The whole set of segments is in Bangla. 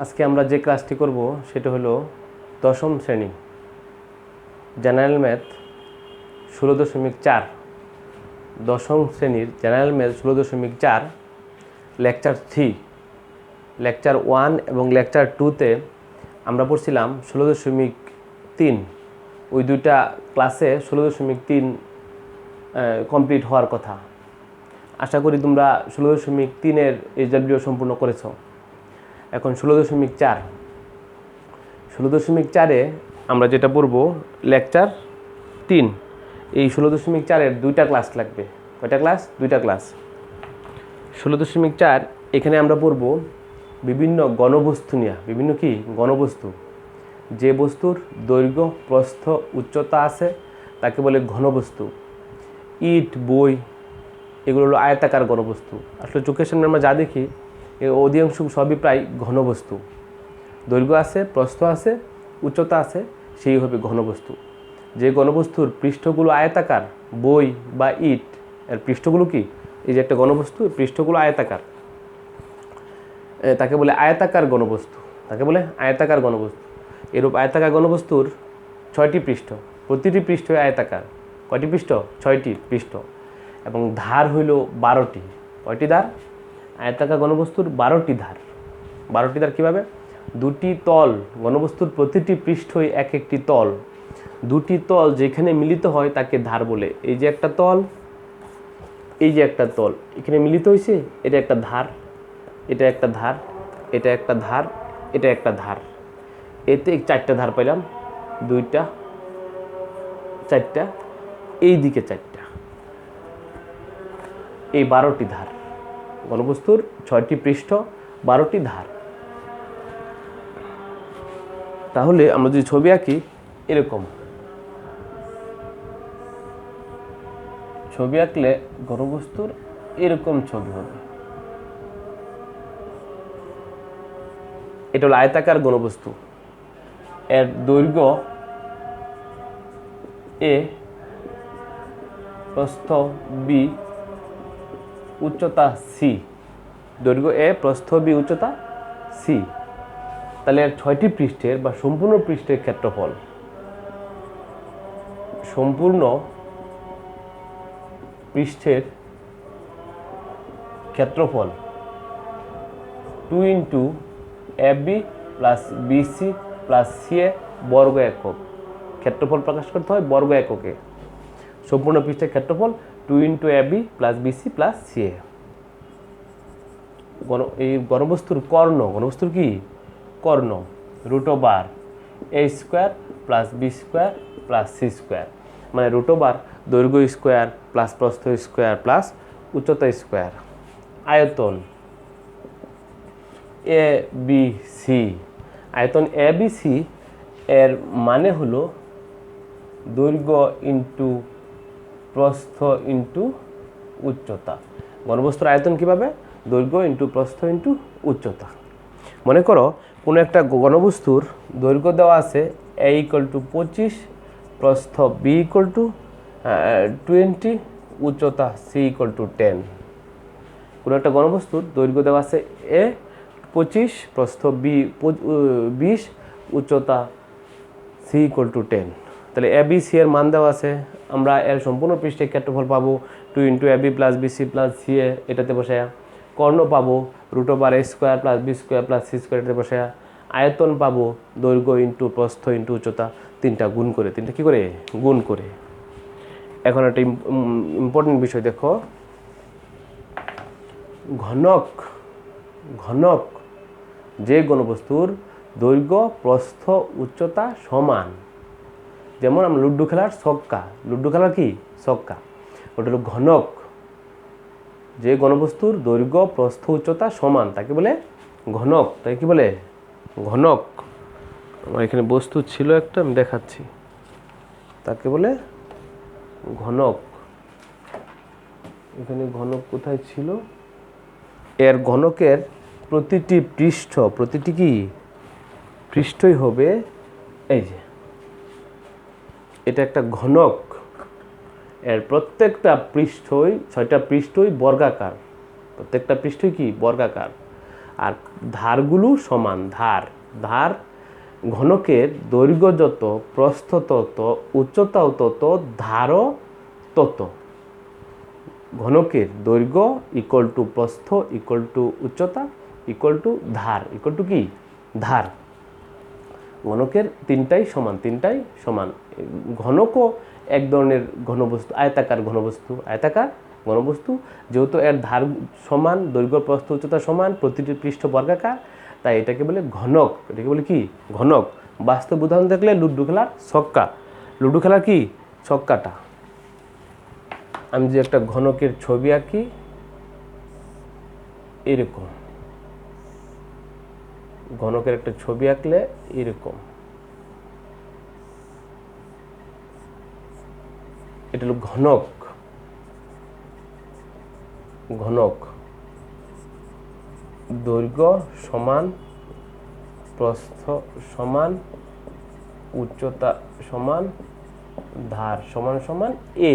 আজকে আমরা যে ক্লাসটি করব সেটা হলো দশম শ্রেণী জেনারেল ম্যাথ 16.4 দশম শ্রেণীর জেনারেল ম্যাথ 16.4 লেকচার 3 লেকচার 1 এবং লেকচার 2তে আমরা পড়ছিলাম 16.3 ওই দুইটা ক্লাসে 16.3 কমপ্লিট হওয়ার কথা। আশা করি তোমরা 16.3-এর এইচডব্লিউ সম্পূর্ণ করেছো। এখন 16.4-এ আমরা যেটা পড়ব লেকচার 3। এই 16.4-এর দুইটা ক্লাস লাগবে। কয়টা ক্লাস? দুইটা ক্লাস। 16.4 এখানে আমরা পড়ব বিভিন্ন গণবস্তু নিয়ে। বিভিন্ন কি গণবস্তু? যে বস্তুর দৈর্ঘ্য প্রস্থ উচ্চতা আছে তাকে বলে ঘনবস্তু। ইট, বই এগুলো হলো আয়তাকার ঘনবস্তু। আসলে চোখের সামনে আমরা যা দেখি অধিকাংশ সবই প্রায় ঘনবস্তু। দৈর্ঘ্য আছে, প্রস্থ আছে, উচ্চতা আছে, সেই হবে ঘনবস্তু। যে ঘনবস্তুর পৃষ্ঠগুলো আয়তাকার, বই বা ইট এর পৃষ্ঠগুলো কি? এই যে একটা ঘনবস্তু, পৃষ্ঠগুলো আয়তাকার, তাকে বলে আয়তাকার ঘনবস্তু। তাকে বলে আয়তাকার ঘনবস্তু। এরূপ আয়তাকার ঘনবস্তুর 6টি পৃষ্ঠ, প্রতিটি পৃষ্ঠ আয়তাকার। কয়টি পৃষ্ঠ? 6টি পৃষ্ঠ। এবং ধার হইল 12টি। কয়টি ধার? আয়তাকার ঘনবস্তুর 12টি ধার। 12টি ধার কীভাবে? দুটি তল, ঘনবস্তুর প্রতিটি পৃষ্ঠই এক একটি তল। দুটি তল যেখানে মিলিত হয় তাকে ধার বলে। এই যে একটা তল, এই যে একটা তল, এখানে মিলিত হয়েছে, এটা একটা ধার, এটা একটা ধার, এটা একটা ধার, এটা একটা ধার। এতে 4টা ধার পাইলাম, 2টা, 4টা, এই দিকে 4টা। এই 12টি ধার। ঘনবস্তুর 6টি পৃষ্ঠ, 12টি ধার। তাহলে আমরা যদি ছবি আঁকি এরকম, ছবি আঁকলে ঘনবস্তুর এরকম ছবি হবে। এটা হলো আয়তাকার ঘনবস্তু। এর দৈর্ঘ্য এ, প্রস্থ বি, উচ্চতা সি। দৈর্ঘ্য এ, প্রস্থ বি, উচ্চতা সি। তাহলে এর 6টি পৃষ্ঠের বা সম্পূর্ণ পৃষ্ঠের ক্ষেত্রফল, সম্পূর্ণ পৃষ্ঠের ক্ষেত্রফল 2 into AB plus BC plus CA বর্গ একক। ক্ষেত্রফল প্রকাশ করতে হয় বর্গ এককে। সম্পূর্ণ পৃষ্ঠের ক্ষেত্রফল 2 into AB plus BC plus CA. এই ঘনবস্তুর কর্ণ, ঘনবস্তুর কি কর্ণ? √r a square plus B square plus C square. মানে √r দৈর্ঘ্য স্কোয়ার প্লাস প্রস্থ স্কোয়ার প্লাস উচ্চতা স্কোয়ার। আয়তন এ বি সি। আয়তন এ বি সি এর মানে হলো দৈর্ঘ্য ইন্টু প্রস্থ ইন্টু উচ্চতা। ঘনবস্তুর আয়তন কীভাবে? দৈর্ঘ্য ইন্টু প্রস্থ ইন্টু উচ্চতা। মনে করো কোনো একটা ঘনবস্তুর দৈর্ঘ্য দেওয়া আছে a = 25, প্রস্থ b = 20, উচ্চতা c = 10। কোনো একটা ঘনবস্তুর দৈর্ঘ্য দেওয়া আছে a 25, প্রস্থ b 20, উচ্চতা c = 10। তাহলে এ বি সি এর মান দেওয়া আছে। আমরা এর সম্পূর্ণ পৃষ্ঠের ক্ষেত্রফল পাবো 2 into AB plus BC plus CA, এটাতে বসায়া। কর্ণ পাবো √r a square plus B square plus C square, এটাতে বসায়া। আয়তন পাবো দৈর্ঘ্য ইন্টু প্রস্থ ইন্টু উচ্চতা, 3টা গুণ করে। 3টা কী করে? গুণ করে। এখন একটা ইম্পর্টেন্ট বিষয় দেখো, ঘনক, ঘনক যে ঘনবস্তুর দৈর্ঘ্য প্রস্থ উচ্চতা সমান, যেমন আমরা লুড্ডু খেলার ছক্কা, লুড্ডু খেলার কি ছক্কা, ওটা হলো ঘনক। যে ঘনবস্তুর দৈর্ঘ্য প্রস্থ উচ্চতা সমান তাকে বলে ঘনক। তাই কি বলে? ঘনক। আমার এখানে বস্তু ছিল একটা, আমি দেখাচ্ছি। তাকে বলে ঘনক। এখানে ঘনক কোথায় ছিল? এর ঘনকের প্রতিটি পৃষ্ঠ, প্রতিটি কি পৃষ্ঠই হবে এই যে, এটা একটা ঘনক। এর প্রত্যেকটা পৃষ্ঠই, 6টা পৃষ্ঠই বর্গাকার। প্রত্যেকটা পৃষ্ঠই কি বর্গাকার। আর ধারগুলো সমান। ধার ঘনকের দৈর্ঘ্য যত, প্রস্থ তত, উচ্চতাও তত, ধারও তত। ঘনকের দৈর্ঘ্য ইকুয়াল টু প্রস্থ ইকুয়াল টু উচ্চতা ইকুয়াল টু ধার ইকুয়াল টু কি ধার। ঘনকের তিনটাই সমান। ঘনকও এক ধরনের ঘনবস্তু, আয়তাকার ঘনবস্তু, যেহেতু এর ধার সমান, দৈর্ঘ্য প্রস্থ উচ্চতা সমান, প্রতিটি পৃষ্ঠ বর্গাকার, তাই এটাকে বলে ঘনক। এটাকে বলে কি ঘনক। বাস্তব উদাহরণ দেখলে লুডো খেলার কি ছক্কাটা। আমি যে একটা ঘনকের ছবি আঁকি এরকম, ঘনকের একটা ছবি আঁকলে এরকম, এটা হলো ঘনক। দৈর্ঘ্য সমান, প্রস্থ সমান, উচ্চতা সমান, ধার সমান এ।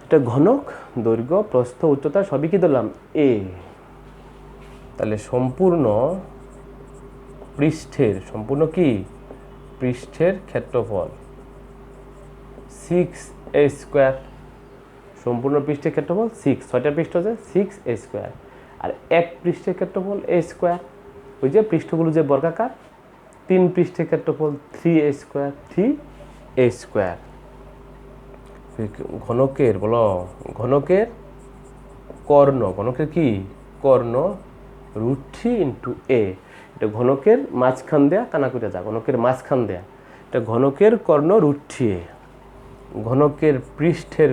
এটা ঘনক, দৈর্ঘ্য প্রস্থ উচ্চতা সবই কি দিলাম এ। তাহলে সম্পূর্ণ পৃষ্ঠের ক্ষেত্রফল 6a²। সম্পূর্ণ পৃষ্ঠের ক্ষেত্রফল 6, 6টা পৃষ্ঠ আছে 6a²। আর এক পৃষ্ঠের ক্ষেত্রফল a²। ওই যে পৃষ্ঠগুলো যে বর্গাকার, 3 পৃষ্ঠের ক্ষেত্রফল 3a²। ঘনকের কি কর্ণ √3 × a। এটা ঘনকের মাঝখান দেয়া কানাকুটা যা, ঘনকের মাঝখান দেয়া, এটা ঘনকের কর্ণ √3a। ঘনকের পৃষ্ঠের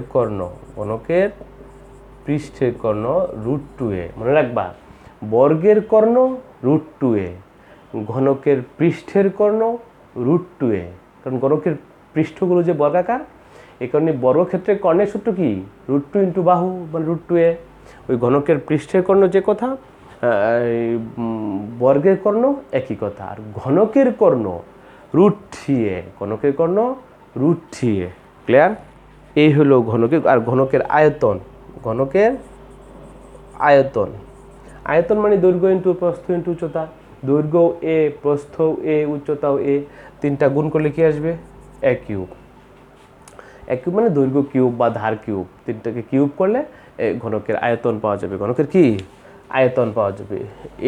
কর্ণ √2a। মনে রাখবা, বর্গের কর্ণ √2a, ঘনকের পৃষ্ঠের কর্ণ √2a। কারণ ঘনকের পৃষ্ঠগুলো যে বর্গাকার, এই কারণে বর্গক্ষেত্রের কর্ণের সূত্র কি √2 × বাহু মানে √2a। ওই ঘনকের পৃষ্ঠের কর্ণ যে কথা, বর্গের কর্ণ একই কথা। আর ঘনকের কর্ণ √3a, ক্লিয়ার? এই হলো ঘনকের। আর ঘনকের আয়তন মানে দৈর্ঘ্য ইন্টু প্রস্থ ইন্টু উচ্চতা। দৈর্ঘ্য a, প্রস্থ a, উচ্চতাও a, তিনটা গুণ করলে কি আসবে a কিউব। মানে দৈর্ঘ্য কিউব বা ধার কিউব, তিনটাকে কিউব করলে ঘনকের আয়তন পাওয়া যাবে। ঘনকের কি আয়তন পাওয়া যাবে।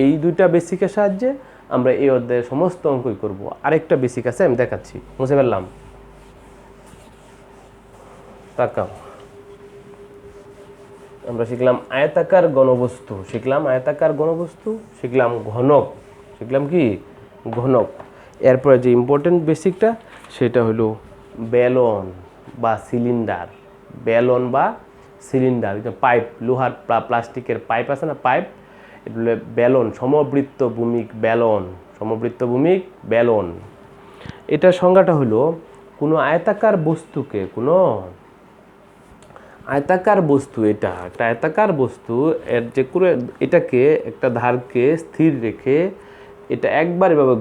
এই দুইটা বেসিকের সাহায্যে আমরা এই অধ্যায়ের সমস্ত অঙ্কই করব। আরেকটা বেসিক আছে, আমি দেখাচ্ছি, বুঝতে পারলাম? তাকাও, আমরা শিখলাম আয়তাকার ঘনবস্তু, শিখলাম ঘনক, ঘনক। এরপরে যে ইম্পর্টেন্ট বেসিকটা সেটা হলো বেলন বা সিলিন্ডার। পাইপ, লোহার প্লাস্টিকের পাইপ আছে না, পাইপ, এটা হলো বেলন, সমবৃত্ত ভূমিক বেলন। এটার সংজ্ঞাটা হলো কোনো আয়তাকার বস্তু, এটা একটা আয়তাকার বস্তু, এর যে কোনো এটাকে একটা ধারকে স্থির রেখে এটা একবার এভাবে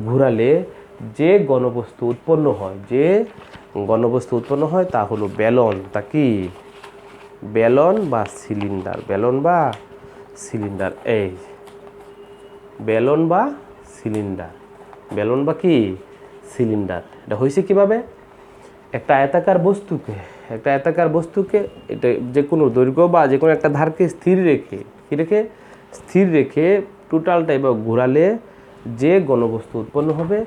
ঘুরালে যে ঘনবস্তু উৎপন্ন হয় তা হলো বেলন। তা কি বেলন বা সিলিন্ডার। এই বেলন বা সিলিন্ডার। এটা হয়েছে কিভাবে? একটা আয়তাকার বস্তুকে এটা যে কোনো দৈর্ঘ্য বা যে কোনো একটা ধারকে স্থির রেখে টোটালটা এবার ঘোরালে যে ঘনবস্তু উৎপন্ন হবে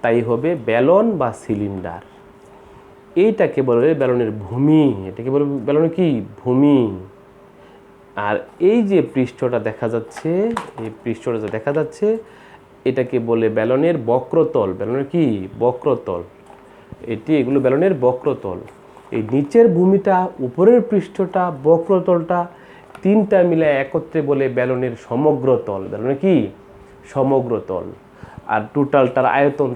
তাই হবে বেলন বা সিলিন্ডার। এইটাকে বলে বেলনের ভূমি। এটাকে বলে বেলনের কি ভূমি। আর এই যে পৃষ্ঠটা দেখা যাচ্ছে, এটাকে বলে বেলনের বক্রতল। এগুলো বেলনের বক্রতল। এই নিচের ভূমিটা, উপরের পৃষ্ঠটা, বক্রতলটা, তিনটা মিলে একত্রে বলে বেলনের সমগ্রতল। বেলনের কি সমগ্রতল। আর টোটালটার আয়তন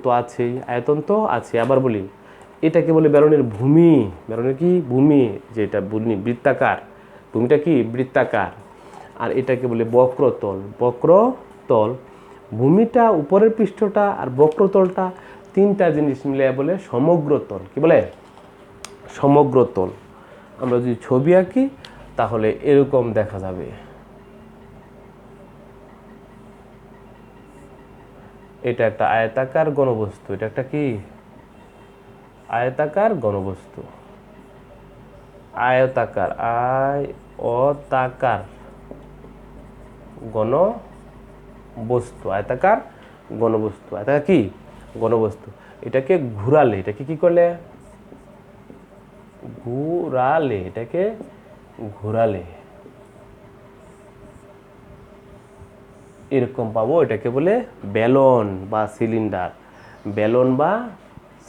তো আছে। আবার বলি, এটাকে বলে বেলনের ভূমি। বেলনের কি ভূমি, যেটা বৃত্তাকার, ভূমিটা কি বৃত্তাকার। আর এটাকে বলে বক্রতল। ভূমিটা, উপরের পৃষ্ঠটা আর বক্রতলটা, তিনটা জিনিস মিলে বলে সমগ্রতল। কি বলে সমগ্রতল। আমরা যদি ছবি আঁকি তাহলে এরকম দেখা যাবে। এটা একটা আয়তাকার ঘনবস্তু, এটা একটা কি আয়তাকার ঘনবস্তু, আয়তাকার আয়তাকার ঘনবস্তু, আয়তাকার ঘনবস্তু, আয়তাকার কি ঘনবস্তু। এটাকে ঘুরালে, এটাকে কি করলে ঘুরালে, এটাকে ঘুরালে এরকম পাবো। এটাকে বলে বেলন বা সিলিন্ডার, বেলন বা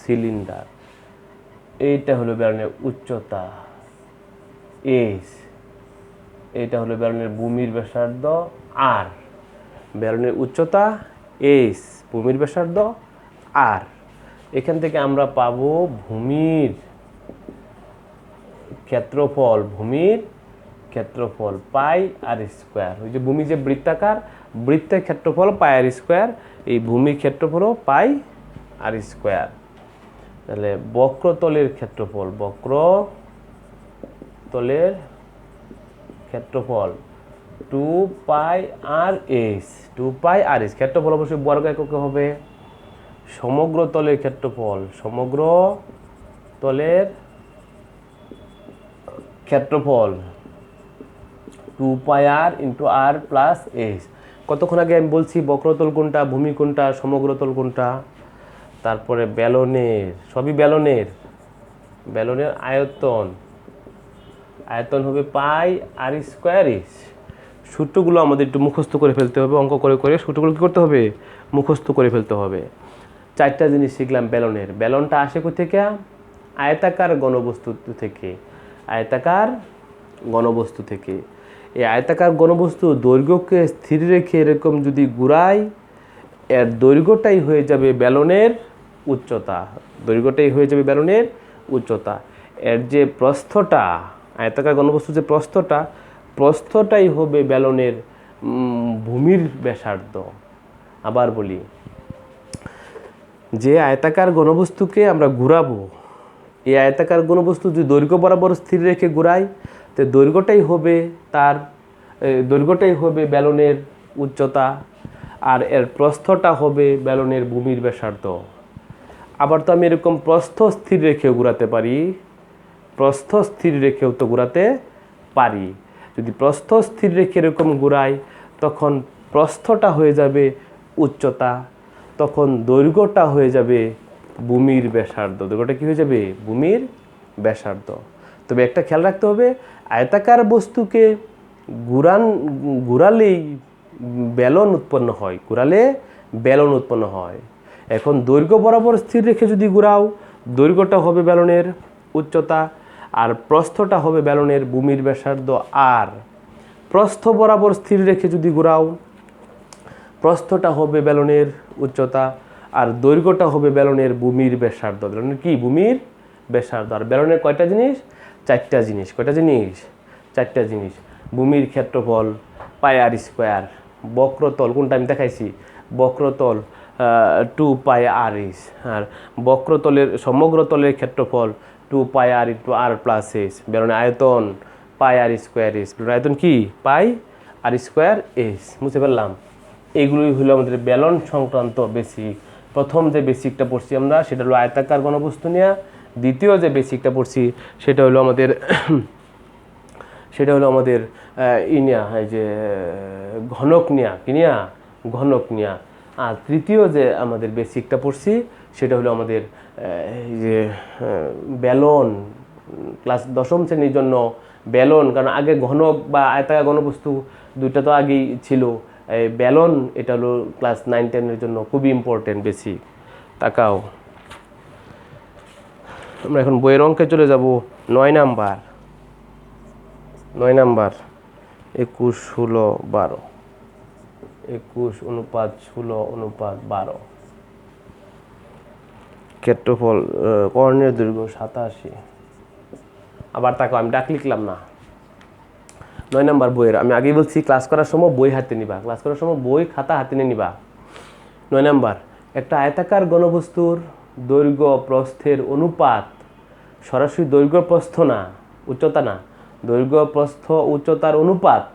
সিলিন্ডার। এইটা হলো বেলনের উচ্চতা এস, এইটা হলো বেলনের ভূমির ব্যাসার্ধ আর। বেলনের উচ্চতা এস, ভূমির ব্যাসার্ধ আর। এখান থেকে আমরা পাবো ভূমির ক্ষেত্রফল, ভূমির ক্ষেত্রফল পাই আর স্কোয়ার। ওই যে ভূমি যে বৃত্তাকার, বৃত্তের ক্ষেত্রফল পাই আর স্কোয়ার, এই ভূমির ক্ষেত্রফলও পাই আর স্কোয়ার। তাহলে বক্রতলের ক্ষেত্রফল, বক্রতলের ক্ষেত্রফল 2 পাই আর এস, 2 পাই আর এস। ক্ষেত্রফল অবশ্যই বর্গ এককে হবে। সমগ্র তলের ক্ষেত্রফল, সমগ্র তলের ক্ষেত্রফল 2 পাই আর ইন্টু আর প্লাস এস। কতক্ষণ আগে আমি বলছি বক্রতল কোনটা, ভূমি কোনটা, সমগ্রতল কোনটা। তারপরে বেলনের, সবই বেলনের, বেলনের আয়তন, আয়তন হবে পাই আর স্কোয়ার এস। সূত্রগুলো আমাদের একটু মুখস্থ করে ফেলতে হবে, অঙ্ক করে করে সূত্রগুলো কী করতে হবে, মুখস্থ করে ফেলতে হবে। 4টা জিনিস শিখলাম বেলনের। বেলনটা আসে কোথা থেকে? আয়তাকার ঘনবস্তু থেকে, আয়তাকার ঘনবস্তু থেকে। এই আয়তাকার ঘনবস্তু দৈর্ঘ্যকে স্থির রেখে এরকম যদি ঘুরাই, এর দৈর্ঘ্যটাই হয়ে যাবে বেলনের উচ্চতা, দৈর্ঘ্যটাই হয়ে যাবে বেলনের উচ্চতা। এর যে প্রস্থটা, আয়তাকার ঘনবস্তু যে প্রস্থটা, প্রস্থটাই হবে বেলনের ভূমির ব্যাসার্ধ। আবার বলি, যে আয়তাকার ঘনবস্তুকে আমরা ঘুরাবো, এই আয়তাকার ঘনবস্তু যদি দৈর্ঘ্য বরাবর স্থির রেখে ঘুরাই, তো দৈর্ঘ্যটাই হবে তার, দৈর্ঘ্যটাই হবে বেলনের উচ্চতা, আর এর প্রস্থটা হবে বেলনের ভূমির ব্যাসার্ধ। আবার তো আমি এরকম প্রস্থ স্থির রেখেও ঘুরাতে পারি, প্রস্থ স্থির রেখেও তো ঘুরাতে পারি। যদি প্রস্থ স্থির রেখে এরকম ঘুরাই, তখন প্রস্থটা হয়ে যাবে উচ্চতা, তখন দৈর্ঘ্যটা হয়ে যাবে ভূমির ব্যাসার্ধ। দৈর্ঘ্যটা কী হয়ে যাবে? ভূমির ব্যাসার্ধ। তবে একটা খেয়াল রাখতে হবে, আয়তাকার বস্তুকে ঘুরালেই বেলন উৎপন্ন হয়, ঘুরালে বেলন উৎপন্ন হয়। এখন দৈর্ঘ্য বরাবর স্থির রেখে যদি ঘুরাও, দৈর্ঘ্যটা হবে বেলনের উচ্চতা আর প্রস্থটা হবে বেলনের ভূমির ব্যাসার্ধ আর। প্রস্থ বরাবর স্থির রেখে যদি ঘুরাও, প্রস্থটা হবে বেলনের উচ্চতা আর দৈর্ঘ্যটা হবে বেলনের ভূমির ব্যাসার্ধ। বেলনের কি? ভূমির ব্যাসার্ধ। আর বেলনের কয়টা জিনিস? 4টা জিনিস। কয়টা জিনিস? 4টা জিনিস। ভূমির ক্ষেত্রফল পাই আর স্কোয়ার, বক্রতল কোনটা আমি দেখাইছি, বক্রতল 2 পাই আর এস, আর বক্রতলের সমগ্র তলের ক্ষেত্রফল 2 পাই আর ইন্টু আর প্লাস এস। বেলনের আয়তন পাই আর স্কোয়ার এস। বেলনের আয়তন কি? পাই আর স্কোয়ার এস। বুঝতে পারলাম? এগুলোই হলো আমাদের বেলন সংক্রান্ত বেসিক। প্রথম যে বেসিকটা পড়ছি আমরা, সেটা হলো আয়তাকার ঘনবস্তু নিয়ে। দ্বিতীয় যে বেসিকটা পড়ছি, সেটা হলো আমাদের ইনিয়া, এই যে ঘনক নিয়া, কিনিয়া ঘনক নিয়া। আর তৃতীয় যে আমাদের বেসিকটা পড়ছি, সেটা হলো আমাদের এই যে বেলন, ক্লাস 10ম শ্রেণীর জন্য বেলন। কারণ আগে ঘনক বা আয়তাকার ঘনবস্তু দুইটা তো আগেই ছিল, এই বেলন এটা হলো ক্লাস 9-10-এর জন্য খুবই ইম্পর্টেন্ট বেসিক। তাকাও, আমরা এখন বইয়ের অঙ্কে চলে যাব। 9 নাম্বার, 21, 16, 12, 21, 29, 16, 29, 12। ক্ষেত্রফল, কর্ণের দৈর্ঘ্য 87। আবার তাকাও, আমি ডাক লিখলাম না। 9 নাম্বার বইয়ের, আমি আগেই বলছি ক্লাস করার সময় বই হাতে নিবা, ক্লাস করার সময় বই খাতা হাতে নিয়ে নিবা। 9 নাম্বার, একটা আয়তাকার ঘনবস্তুর দৈর্ঘ্য প্রস্থের অনুপাত, সরাসরি দৈর্ঘ্য প্রস্থ না, উচ্চতা না, দৈর্ঘ্য প্রস্থ উচ্চতার অনুপাত।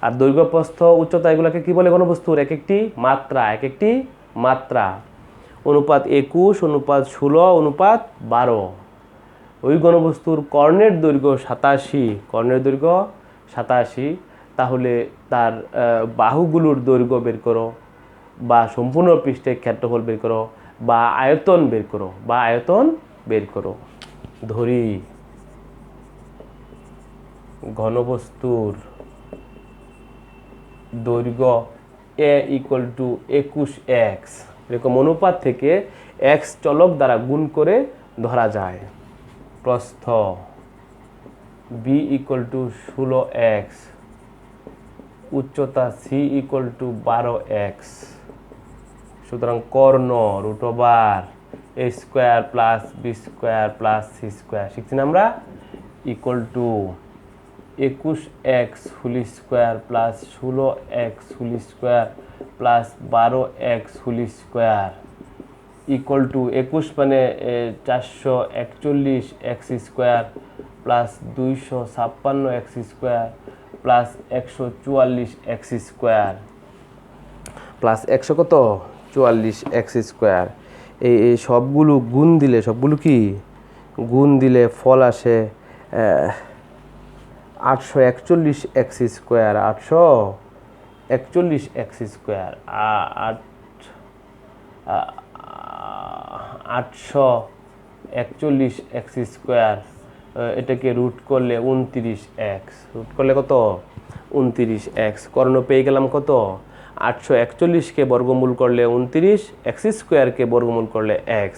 আর দৈর্ঘ্য প্রস্থ উচ্চতা এগুলোকে কি বলে? ঘনবস্তুর এক একটি মাত্রা, এক একটি মাত্রা, অনুপাত 21, অনুপাত 16, অনুপাত 12। ওই ঘনবস্তুর কর্ণের দৈর্ঘ্য 87, কর্ণের দৈর্ঘ্য 87, তাহলে তার বাহুগুলোর দৈর্ঘ্য বের করো, বা সম্পূর্ণ পৃষ্ঠের ক্ষেত্রফল বের করো, বা আয়তন বের করো, বা আয়তন বের করো। ধরি ঘনবস্তুর দৈর্ঘ্য a = 21x, এরকম অনুপাত থেকে x চলক দ্বারা গুণ করে ধরা যায়। প্রস্থ b = 16x, উচ্চতা c = 12x। সুতরাং কর্ণ √a² + b² + c², শিখছি না আমরা, = 21x² + 16x² + 12x² = 21 মানে 441x² + 256x² + 144x² প্লাস 100 কত 44x²। এই সবগুলো গুণ দিলে, সবগুলো কি গুণ দিলে ফল আসে 841x², 841x², 841x²। এটাকে রুট করলে 29x, রুট করলে কত 29x। কর্ণ পেয়ে গেলাম কত 841কে বর্গমূল করলে 29, x²কে বর্গমূল করলে x,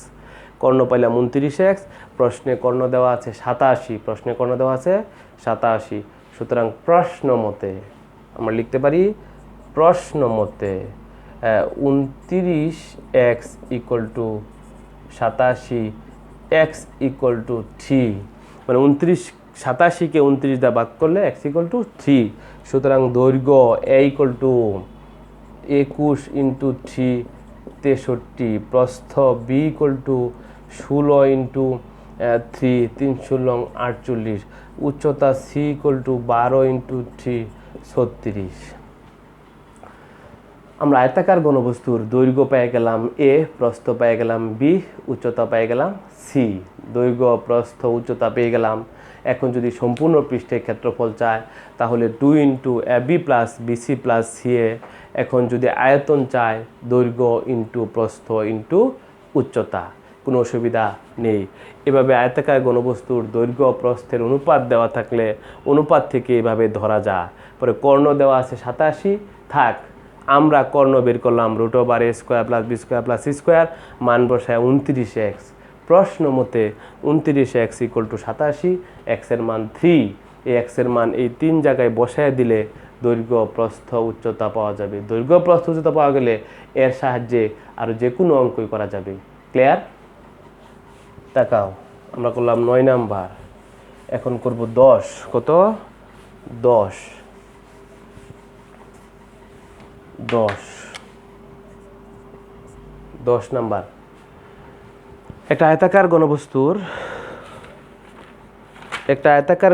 কর্ণ পাইলাম 29x। প্রশ্নে কর্ণ দেওয়া আছে 87, প্রশ্নে কর্ণ দেওয়া আছে 87। সুতরাং প্রশ্ন মতে আমরা লিখতে পারি, প্রশ্ন মতে 29x = 87, x = 3, মানে 87কে 29 দ্বারা ভাগ করলে x = 3। সুতরাং দৈর্ঘ্য a = 21 × 3 63, প্রস্থ b = 16 × 3 3×48, উচ্চতা c = 12 × 3 36। আমরা আয়তাকার ঘনবস্তুর দৈর্ঘ্য পেয়ে গেলাম a, প্রস্থ পেয়ে গেলাম b, উচ্চতা পেয়ে গেলাম c। দৈর্ঘ্য, প্রস্থ, উচ্চতা পেয়ে গেলাম। এখন যদি সম্পূর্ণ পৃষ্ঠের ক্ষেত্রফল চায় তাহলে 2 × ab + bc + ca। এখন যদি আয়তন চায় দৈর্ঘ্য × প্রস্থ × উচ্চতা, কোনো অসুবিধা নেই। এভাবে আয়তাকার ঘনবস্তুর দৈর্ঘ্য প্রস্থের অনুপাত দেওয়া থাকলে অনুপাত থেকে এভাবে ধরা যায়। পরে কর্ণ দেওয়া আছে 87, থাক, আমরা কর্ণ বের করলাম √a² + b² + c², মান বসায় 29x। প্রশ্ন মতে 29x = 87, x এর মান 3। এই x এর মান এই 3 জায়গায় বসায় দিলে দৈর্ঘ্য, প্রস্থ, উচ্চতা পাওয়া যাবে। দৈর্ঘ্য, প্রস্থ, উচ্চতা পাওয়া গেলে এর সাহায্যে আরও যে কোনো অঙ্কই করা যাবে। ক্লিয়ার? তাকাও, আমরা করলাম 9 নাম্বার, এখন করব 10। কত 10 নাম্বার। একটা আয়তাকার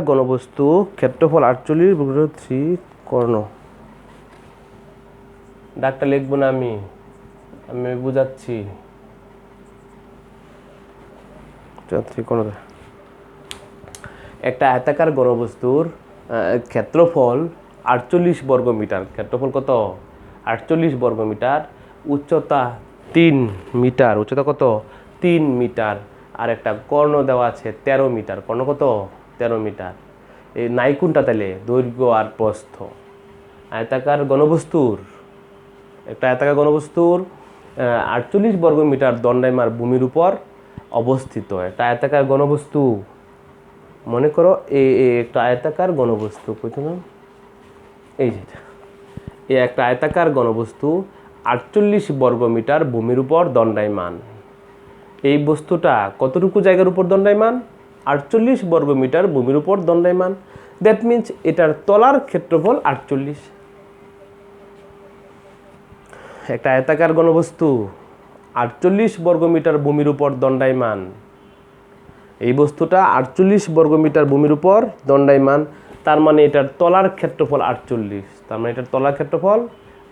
ঘনবস্তু ক্ষেত্রফল 48/3, কর্ণ। ডাকটা লিখবো না আমি বুঝাচ্ছি। একটা আয়তাকার ঘনবস্তুর ক্ষেত্রফল 48 বর্গমিটার। ক্ষেত্রফল কত 48 বর্গমিটার, উচ্চতা 3 মিটার। উচ্চতা কত 3 মিটার। আর একটা কর্ণ দেওয়া আছে 13 মিটার। কর্ণ কত 13 মিটার। এই নাই কোনটা তাহলে দৈর্ঘ্য আর প্রস্থ। আয়তাকার ঘনবস্তুর 48 বর্গমিটার দণ্ডায়মান ভূমির উপর অবস্থিত। একটা আয়তাকার ঘনবস্তু, মনে করো একটা আয়তাকার ঘনবস্তু, এই যেটা, এই একটা আয়তাকার ঘনবস্তু 48 বর্গমিটার ভূমির উপর দণ্ডায়মান। এই বস্তুটা কতটুকু জায়গার উপর দণ্ডায়মান? 48 বর্গমিটার ভূমির উপর দণ্ডায়মান। দ্যাট মিনস এটার তলার ক্ষেত্রফল 48। একটা আয়তাকার ঘনবস্তু 48 বর্গমিটার ভূমির উপর দণ্ডায়মান। এই বস্তুটা 48 বর্গমিটার ভূমির উপর দণ্ডায়মান, তার মানে এটার তলার ক্ষেত্রফল 48। তার মানে এটার তলার ক্ষেত্রফল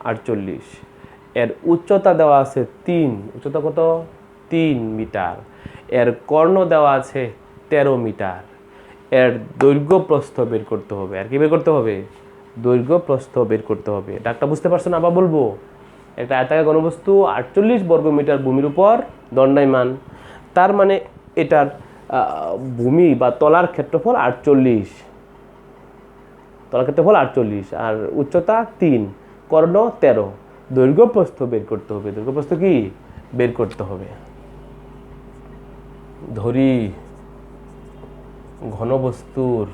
48। এর উচ্চতা দেওয়া আছে 3, উচ্চতা কত 3 মিটার, এর কর্ণ দেওয়া আছে 13 মিটার, এর দৈর্ঘ্য প্রস্থ বের করতে হবে। আর কি বের করতে হবে? দৈর্ঘ্য প্রস্থ বের করতে হবে। ডাকটা বুঝতে পারছো না? আবার বলবো, একটা আয়তাকার ঘনবস্তু 48 বর্গমিটার ভূমির উপর দণ্ডায়মান, তার মানে এটার ভূমি বা তলার ক্ষেত্রফল 48, তলার ক্ষেত্রফল 48 আর উচ্চতা 3, কর্ণ 13, দৈর্ঘ্য প্রস্থ বের করতে হবে। দৈর্ঘ্য প্রস্থ কি বের করতে হবে? ধরি ঘনবস্তুর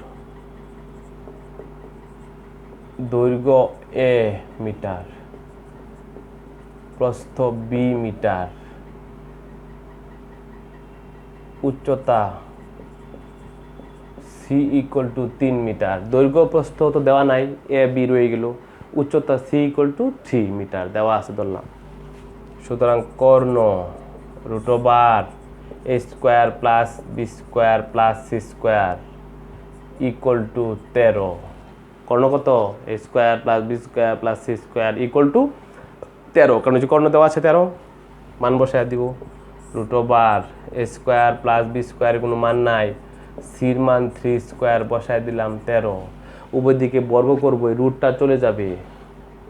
দৈর্ঘ্য a মিটার, প্রস্থ b মিটার, উচ্চতা c ইকুয়াল টু 3 মিটার। দৈর্ঘ্য প্রস্থ তো দেওয়া নাই, a b রয়ে গেল, উচ্চতা c ইকুয়াল টু 3 মিটার দেওয়া আছে ধরলাম। সুতরাং কর্ণ root over a square plus b square plus c square equal to 13। কর্ণ কত? a square plus b square plus c square equal to 13, কারণ যে কর্ণ দেওয়া আছে 13, মান বসায় দিব। Root over a square plus b স্কোয়ারের কোনো মান নাই, সির মান 3 স্কোয়ার বসায় দিলাম 13। উভয় দিকে বর্গ করবো, রুটটা চলে যাবে,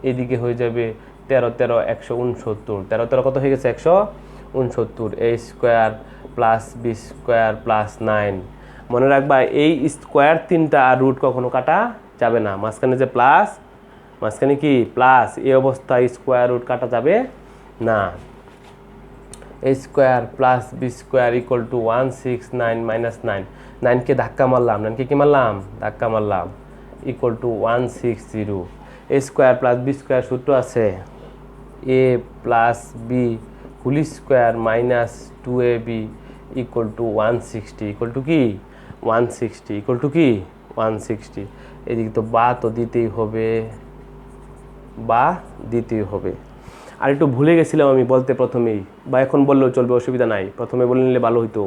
এদিকে হয়ে যাবে 13 13 169। 13 13 কত হয়ে গেছে? 169। a square plus b square plus 9। মনে রাখবা এই স্কোয়ার 3টা আর রুট কখনো কাটা যাবে না। মাঝখানে যে প্লাস, মাঝখানে কি প্লাস, এই অবস্থায় স্কোয়ার রুট কাটা যাবে না। a square plus b square equal to 169 minus 9, 9কে ধাক্কা মারলাম, 9কে কি মারলাম? ধাক্কা মারলাম, equal to 160। a square plus b square সূত্র আছে a plus b whole square minus 2ab equal to 160, equal to কি 160, ইকুয়াল টু কি 160। এদিকে তো বা তো দিতেই হবে, বা দিতেই হবে। আর একটু ভুলে গেছিলাম আমি বলতে প্রথমেই, বা এখন বললেও চলবে, অসুবিধা নাই, প্রথমে বলে নিলে ভালো হইতো।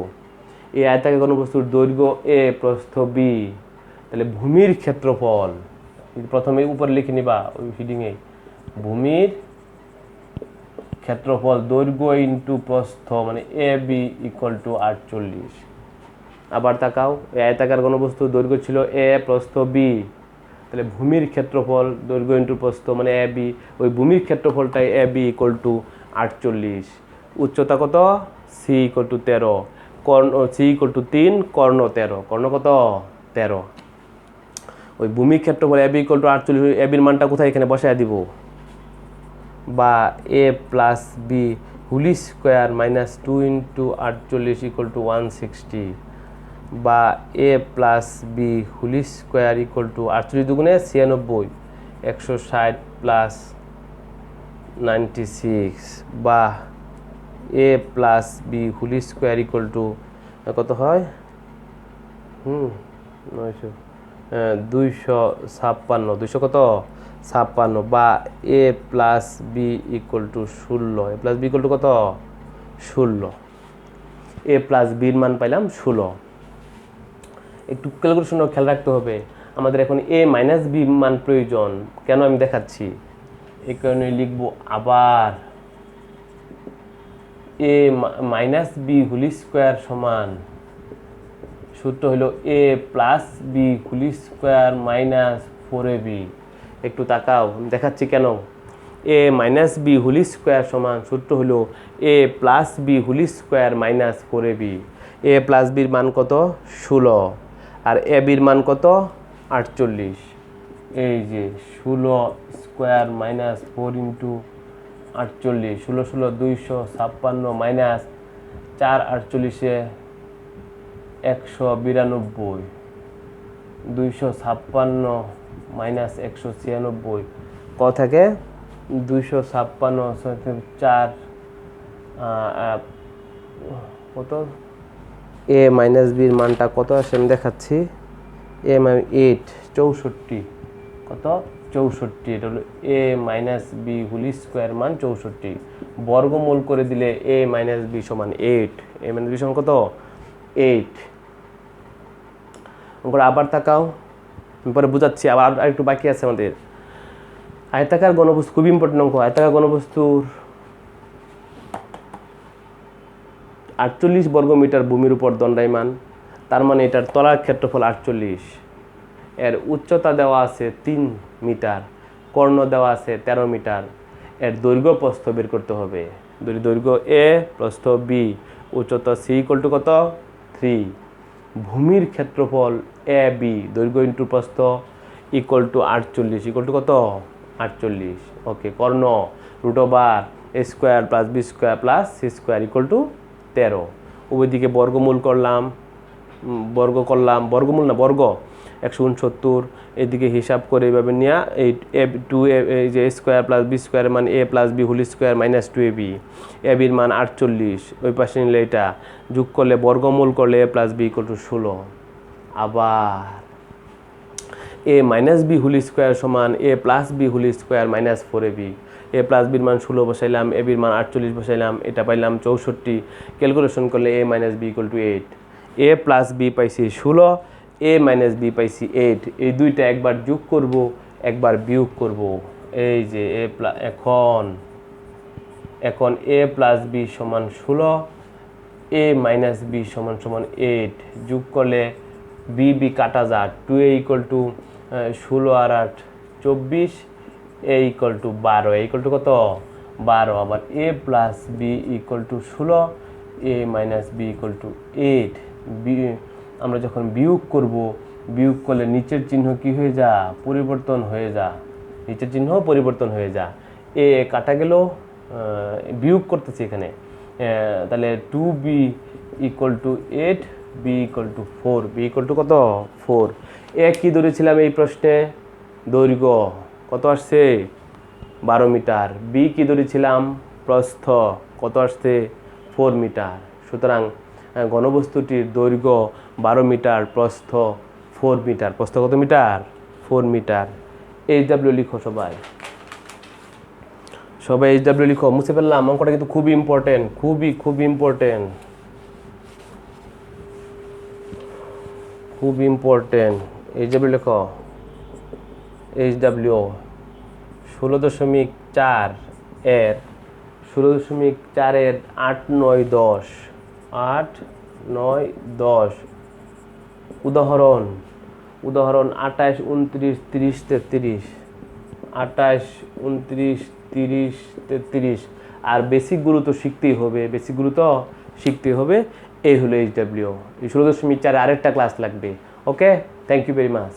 এই আয়তাকার ঘনবস্তুর দৈর্ঘ্য a, প্রস্থ b, তাহলে ভূমির ক্ষেত্রফল প্রথমে উপরে লিখে নিবা ওই হিডিংয়ে, ভূমির ক্ষেত্রফল দৈর্ঘ্য ইন্টু প্রস্থ মানে এ বি ইকুয়াল টু 48। আবার তাকাও, এই আয়তাকার ঘনবস্তুর দৈর্ঘ্য ছিল a, প্রস্থ b, তাহলে ভূমির ক্ষেত্রফল দৈর্ঘ্য ইন্টু প্রস্থ মানে এ বি, ওই ভূমির ক্ষেত্রফলটাই এ বি ইকুয়াল টু 48। উচ্চতা কত? সি ইকুয়াল টু 13, কর্ণ সি ইকুয়াল টু 3, কর্ণ 13, কর্ণ কত 13। ওই ভূমির ক্ষেত্রফল এ বি ইকুয়াল টু 48, এ বির মানটা কোথায়? এখানে বসায় দিব, বা a plus b whole square minus 2 into 48 equal to 160, বা a plus b whole square equal to 48 দুগুণে 96, 160 প্লাস 96, বা a plus b whole square equal to কত হয়? 256, 200 কত 56, বা a plus b equal to 16, a plus b equal to কত 16, এ প্লাস বির মান পাইলাম 16। একটু ক্যালকুলেশন খেয়াল রাখতে হবে, আমাদের এখন এ মাইনাস বি মান প্রয়োজন, কেন আমি দেখাচ্ছি। এই কারণে লিখবো আবার a minus b whole square সমান, সূত্র হলো a plus b whole square minus 4ab। একটু তাকাও, দেখাচ্ছি কেন। A minus b whole square সমান সূত্র হলো a plus b whole square minus 4ab। A plus বির মান কত 16, আর এ বির মান কত 48। এই যে 16 square minus 4 into 48, 16 16 256 minus 4 48 192, 256 minus 196 কত থাকে? 256 4 কত? এ মাইনাস বির মানটা কত আসে আমি দেখাচ্ছি। এ 8 64, কত 64। এটা হলো এ মাইনাস বি হোল স্কোয়ার মান 64, বর্গমূল করে দিলে এ মাইনাস বি সমান 8, এ মাইনাস বি সমান কত 8। আবার তাকাও, পরে বুঝাচ্ছি, আবার একটু বাকি আছে আমাদের। আয়তাকার ঘনবস্তু খুব ইম্পর্টেন্ট অঙ্ক। আয়তাকার ঘনবস্তুর 48 বর্গমিটার ভূমির উপর দণ্ডায়মান, তার মানে এটার তলার ক্ষেত্রফল 48, এর উচ্চতা দেওয়া আছে 3 মিটার, কর্ণ দেওয়া আছে 13 মিটার, এর দৈর্ঘ্য প্রস্থ বের করতে হবে। দৈর্ঘ্য এ, প্রস্থ বি, উচ্চতা সি ইকুয়াল টু কত 3, ভূমির ক্ষেত্রফল এ বি, দৈর্ঘ্য ইন্টু প্রস্থ ইকুয়াল টু 48, ইকুয়াল টু কত 48। ওকে, কর্ণ √a square plus B square plus C square equal to 13। উভয়দিকে বর্গমূল করলাম, বর্গমূল না বর্গ 169, এদিকে হিসাব করে এইভাবে নেওয়া, এই এই যে স্কোয়ার প্লাস বি স্কোয়ার মান a plus b whole square minus 2ab, এবির মান 48, ওই পাশে নিলে এটা যোগ করলে বর্গমূল করলে a plus b equal to 16। আবার a minus b whole square সমান a plus b whole square minus 4ab, a plus বির মান 16 বসাইলাম, এ বির মান 48 বসাইলাম, এটা পাইলাম 64, ক্যালকুলেশন করলে a minus b equal to 8, a plus b পাইছি 16, এ মাইনাস বি পাইছি 8, এই দুইটা একবার যোগ করব একবার বিয়োগ করব। এই যে এখন এ প্লাস বি সমান 16, এ মাইনাস বি সমান 8, যোগ করলে বি বি কাটা যা, 2a ইকুয়াল টু 16 আর 8 24, a equal to 12, a equal to কত 12। আবার a plus b equal to 16, a minus b equal to 8, b আমরা যখন বিয়োগ করব, বিয়োগ করলে নিচের চিহ্ন কি হয়ে যা, পরিবর্তন হয়ে যা, নিচের চিহ্ন পরিবর্তন হয়ে যা, এ কাটা গেল, বিয়োগ করতেছি এখানে, তাহলে 2b equal to 8, B equal to 4, B equal to কত 4। এ কি ধরেছিলাম এই প্রশ্নে, দৈর্ঘ্য কত আসছে 12 মিটার, বি কি ধরেছিলাম প্রস্থ কত আসছে 4 মিটার। সুতরাং ঘনবস্তুটির দৈর্ঘ্য 12 মিটার, প্রস্থ 4 মিটার, প্রস্থ কত মিটার 4 মিটার। এইচডব্লিউ লিখো সবাই, এইচডব্লিউ লিখো, মুছে ফেললাম, অঙ্কটা কিন্তু খুবই ইম্পর্টেন্ট, খুব ইম্পর্টেন্ট। এইচডব্লিউ লেখো, এইচডব্লিউ 16.4 এর 16.4 এর 8, 9, 10, 8, 9, 10 উদাহরণ 28, 29, 30, 33, 28, 29, 30, 33। আর বেসিকগুলো তো শিখতেই হবে, এই হলো এইচডব্লিউ। এই 16.4 আরেকটা ক্লাস লাগবে। ওকে, থ্যাংক ইউ ভেরি মাচ।